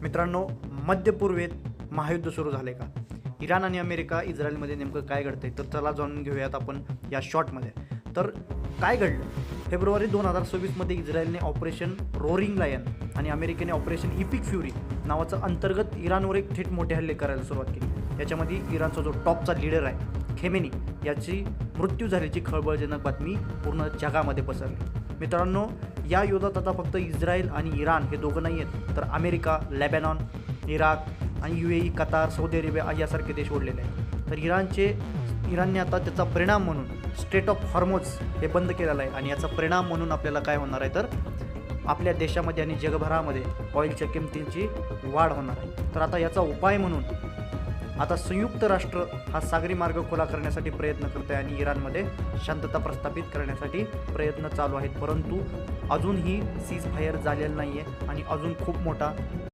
मित्रांनो, मध्य पूर्वेत महायुद्ध सुरू झाले का? इराण आणि अमेरिका इस्रायलमध्ये नेमकं काय घडतंय तर चला जाणून घेऊयात आपण या शॉर्टमध्ये. तर काय घडलं? फेब्रुवारी 2026मध्ये इस्रायलने ऑपरेशन रोरिंग लायन आणि अमेरिकेने ऑपरेशन इपिक फ्युरी नावाचं अंतर्गत इराणवर एक थेट मोठे हल्ले करायला सुरुवात केली. याच्यामध्ये इराणचा जो टॉपचा लीडर आहे खेमेनी याची मृत्यू झाल्याची खळबळजनक बातमी पूर्ण जगामध्ये पसरली. मित्रांनो, या युद्धात आता फक्त इस्रायल आणि इराण हे दोघं नाही आहेत, तर अमेरिका, लेबॅनॉन, इराक आणि UAE, कतार, सौदी अरेबिया यासारखे देश ओढलेले आहेत. तर इराणने आता त्याचा परिणाम म्हणून स्ट्रेट ऑफ हॉर्मोज हे बंद केलेलं आहे आणि याचा परिणाम म्हणून आपल्याला काय होणार आहे तर आपल्या देशामध्ये आणि जगभरामध्ये ऑइलच्या किमतींची वाढ होणार आहे. तर आता याचा उपाय म्हणून आता संयुक्त राष्ट्र हा सागरी मार्ग खुला करण्यासाठी प्रयत्न करत आहे आणि इराणमध्ये शांतता प्रस्थापित करण्यासाठी प्रयत्न चालू आहेत. परंतु अजूनही सीज फायर झालेलं नाही आहे आणि अजून खूप मोठा